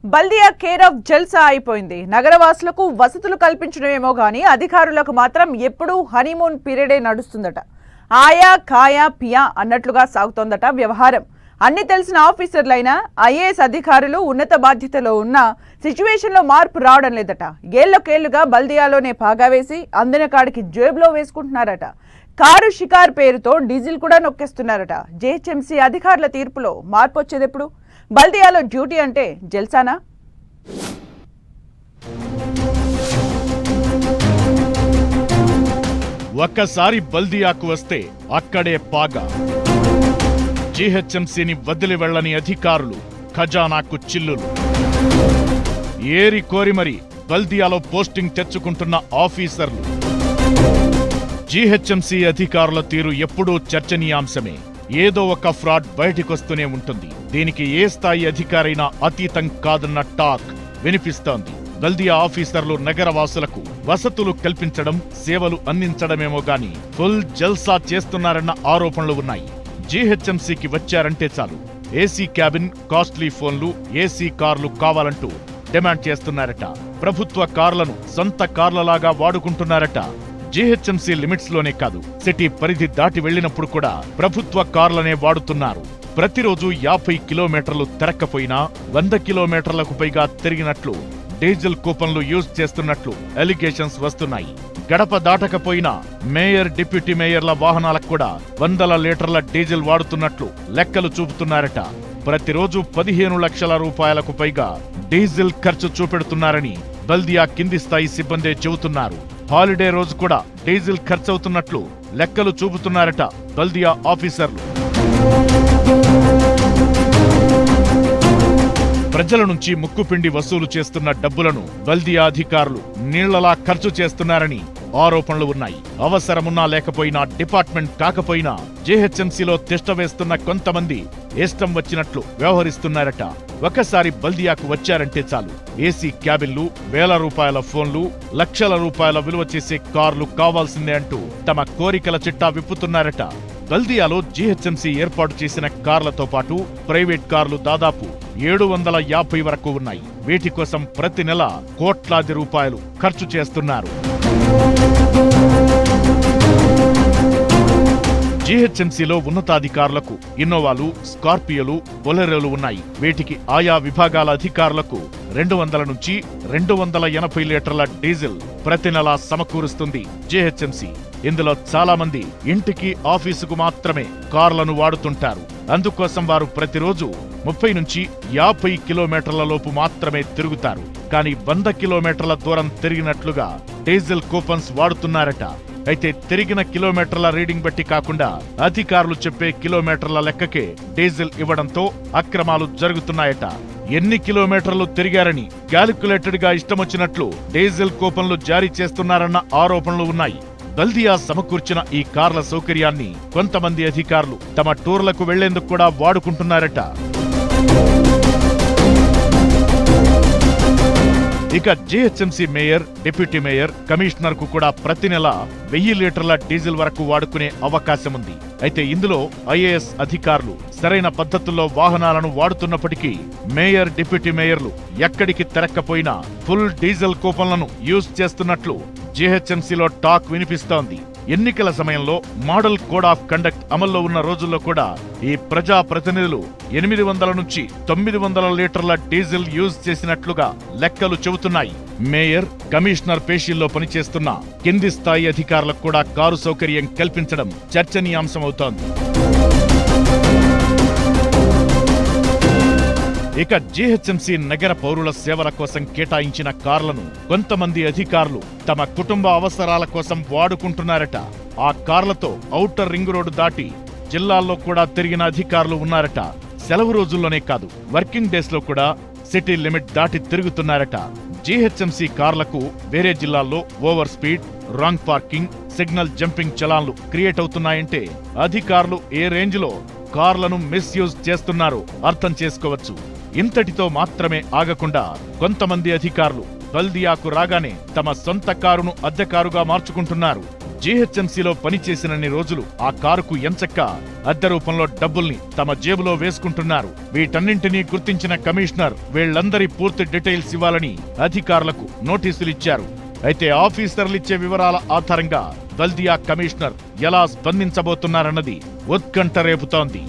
Baldia care of జల్సా అయిపోయింది. నగరవాసులకు వసతులు కల్పించడమేమో గానీ అధికారులకు మాత్రం ఎప్పుడూ హనీమూన్ పీరియడే నడుస్తుందట. ఆయా కాయా పియా అన్నట్లుగా సాగుతోందట వ్యవహారం. అన్ని తెలిసిన ఆఫీసర్లైనా ఐఏఎస్ అధికారులు ఉన్నత బాధ్యతలో ఉన్న సిచ్యువేషన్లో మార్పు రావడం లేదట. ఏళ్లకేళ్లుగా బల్దియాలోనే పాగా వేసి అందిన కాడికి జేబులో వేసుకుంటున్నారట. కారు షికార్ పేరుతో డీజిల్ కూడా నొక్కేస్తున్నారట. జీహెచ్ఎంసీ అధికారుల తీర్పులో మార్పు వచ్చేదెప్పుడు? బల్దియాలో డ్యూటీ అంటే జల్సానా? ఒక్కసారి బల్దియాకు వస్తే అక్కడే పాగా. జీహెచ్ఎంసీని వదిలి వెళ్లని అధికారులు, ఖజానాకు చిల్లులు. ఏరి కోరి మరి బల్దియాలో పోస్టింగ్ తెచ్చుకుంటున్న ఆఫీసర్లు. జీహెచ్ఎంసీ అధికారుల తీరు ఎప్పుడూ చర్చనీయాంశమే. ఏదో ఒక ఫ్రాడ్ బయటికొస్తూనే ఉంటుంది. దీనికి ఏ స్థాయి అధికారైనా అతీతం కాదన్న టాక్ వినిపిస్తోంది. బల్దియా ఆఫీసర్లు నగరవాసులకు వసతులు కల్పించడం, సేవలు అందించడమేమో గాని ఫుల్ జల్సా చేస్తున్నారన్న ఆరోపణలు ఉన్నాయి. జీహెచ్ఎంసీకి వచ్చారంటే చాలు ఏసీ క్యాబిన్, కాస్ట్లీ ఫోన్లు, ఏసీ కార్లు కావాలంటూ డిమాండ్ చేస్తున్నారట. ప్రభుత్వ కార్లను సొంత కార్లలాగా వాడుకుంటున్నారట. జీహెచ్ఎంసీ లిమిట్స్ లోనే కాదు, సిటీ పరిధి దాటి వెళ్లినప్పుడు కూడా ప్రభుత్వ కార్లనే వాడుతున్నారు. ప్రతిరోజు 50 కిలోమీటర్లు తిరక్కపోయినా 100 కిలోమీటర్లకు పైగా తిరిగినట్లు డీజిల్ కూపన్లు యూజ్ చేస్తున్నట్లు అలిగేషన్స్ వస్తున్నాయి. గడప దాటకపోయినా మేయర్, డిప్యూటీ మేయర్ల వాహనాలకు కూడా 100 లీటర్ల డీజిల్ వాడుతున్నట్లు లెక్కలు చూపుతున్నారట. ప్రతిరోజు 15 లక్షల రూపాయలకు పైగా డీజిల్ ఖర్చు చూపెడుతున్నారని బల్దియా కింది స్థాయి సిబ్బందే చెబుతున్నారు. హాలిడే రోజు కూడా డీజిల్ ఖర్చవుతున్నట్లు లెక్కలు చూపుతున్నారట బల్దియా ఆఫీసర్లు. ప్రజల నుంచి ముక్కుపిండి వసూలు చేస్తున్న డబ్బులను బల్దియా అధికారులు నీళ్లలా ఖర్చు చేస్తున్నారని ఆరోపణలు ఉన్నాయి. అవసరమున్నా లేకపోయినా, డిపార్ట్మెంట్ కాకపోయినా జీహెచ్ఎంసీలో తిష్ట వేస్తున్న కొంతమంది ఇష్టం వచ్చినట్లు వ్యవహరిస్తున్నారట. ఒకసారి బల్దియాకు వచ్చారంటే చాలు ఏసీ క్యాబిన్లు, వేల రూపాయల ఫోన్లు, లక్షల రూపాయల విలువ చేసే కార్లు కావాల్సిందే అంటూ తమ కోరికల చిట్టా విప్పుతున్నారట. బల్దియాలో జీహెచ్ఎంసీ ఏర్పాటు చేసిన కార్లతో పాటు ప్రైవేట్ కార్లు దాదాపు 750 వరకు ఉన్నాయి. వీటి కోసం ప్రతి నెల కోట్లాది రూపాయలు ఖర్చు చేస్తున్నారు. జీహెచ్ఎంసీలో ఉన్నతాధికారులకు ఇన్నోవాలు, స్కార్పియోలు, బొలెరోలు ఉన్నాయి. వీటికి ఆయా విభాగాల అధికారులకు 200 నుంచి 280 లీటర్ల డీజిల్ ప్రతి నెలా సమకూరుస్తుంది జీహెచ్ఎంసీ. ఇందులో చాలా మంది ఇంటికి, ఆఫీసుకు మాత్రమే కార్లను వాడుతుంటారు. అందుకోసం వారు ప్రతిరోజు 30 నుంచి 50 కిలోమీటర్ల లోపు మాత్రమే తిరుగుతారు. కానీ 100 కిలోమీటర్ల దూరం తిరిగినట్లుగా డీజిల్ కూపన్స్ వాడుతున్నారట. అయితే తిరిగిన కిలోమీటర్ల రీడింగ్ బట్టి కాకుండా అధికారులు చెప్పే కిలోమీటర్ల లెక్కకే డీజిల్ ఇవ్వడంతో అక్రమాలు జరుగుతున్నాయట. ఎన్ని కిలోమీటర్లు తిరిగారని క్యాలిక్యులేటెడ్ గా ఇష్టమొచ్చినట్లు డీజిల్ కూపన్లు జారీ చేస్తున్నారన్న ఆరోపణలు ఉన్నాయి. బల్దియా సమకూర్చిన ఈ కార్ల సౌకర్యాన్ని కొంతమంది అధికారులు తమ టూర్లకు వెళ్లేందుకు కూడా వాడుకుంటున్నారట. ఇక GHMC mayor, deputy mayor, commissioner కు కూడా ప్రతి నెల 1000 లీటర్ల డీజిల్ వరకు వాడుకునే అవకాశముంది. అయితే ఇందులో ఐఏఎస్ అధికారులు సరైన పద్ధతుల్లో వాహనాలను వాడుతున్నప్పటికీ మేయర్, డిప్యూటీ మేయర్లు ఎక్కడికి తిరక్కపోయినా ఫుల్ డీజిల్ కూపన్లను యూజ్ చేస్తున్నట్లు జీహెచ్ఎంసీలో టాక్ వినిపిస్తోంది. ఎన్నికల సమయంలో మోడల్ కోడ్ ఆఫ్ కండక్ట్ అమల్లో ఉన్న రోజుల్లో కూడా ఈ ప్రజా ప్రతినిధులు 800 నుంచి 900 లీటర్ల డీజిల్ యూజ్ చేసినట్లుగా లెక్కలు చెబుతున్నాయి. మేయర్, కమిషనర్ పేషీల్లో పనిచేస్తున్న కింది స్థాయి అధికారులకు కూడా కారు సౌకర్యం కల్పించడం చర్చనీయాంశమవుతోంది. ఇక జీహెచ్ఎంసీ నగర పౌరుల సేవల కోసం కేటాయించిన కార్లను కొంతమంది అధికారులు తమ కుటుంబ అవసరాల కోసం వాడుకుంటున్నారట. ఆ కార్లతో ఔటర్ రింగ్ రోడ్డు దాటి జిల్లాల్లో కూడా తిరిగిన అధికారులు ఉన్నారట. సెలవు రోజుల్లోనే కాదు, వర్కింగ్ డేస్ లో కూడా సిటీ లిమిట్ దాటి తిరుగుతున్నారట. జీహెచ్ఎంసీ కార్లకు వేరే జిల్లాల్లో over speed, wrong parking, signal jumping చలాన్లు క్రియేట్ అవుతున్నాయంటే అధికారులు ఏ రేంజ్ లో కార్లను మిస్యూజ్ చేస్తున్నారో అర్థం చేసుకోవచ్చు. ఇంతటితో మాత్రమే ఆగకుండా కొంతమంది అధికారులు బల్దియాకు రాగానే తమ సొంత కారును అద్దె కారుగా మార్చుకుంటున్నారు. జీహెచ్ఎంసీలో పనిచేసినన్ని రోజులు ఆ కారుకు ఎంచక్క అద్దె రూపంలో డబ్బుల్ని తమ జేబులో వేసుకుంటున్నారు. వీటన్నింటినీ గుర్తించిన కమిషనర్ వీళ్లందరి పూర్తి డీటెయిల్స్ ఇవ్వాలని అధికారులకు నోటీసులిచ్చారు. అయితే ఆఫీసర్లిచ్చే వివరాల ఆధారంగా బల్దియా కమిషనర్ ఎలా స్పందించబోతున్నారన్నది ఉత్కంఠ రేపుతోంది.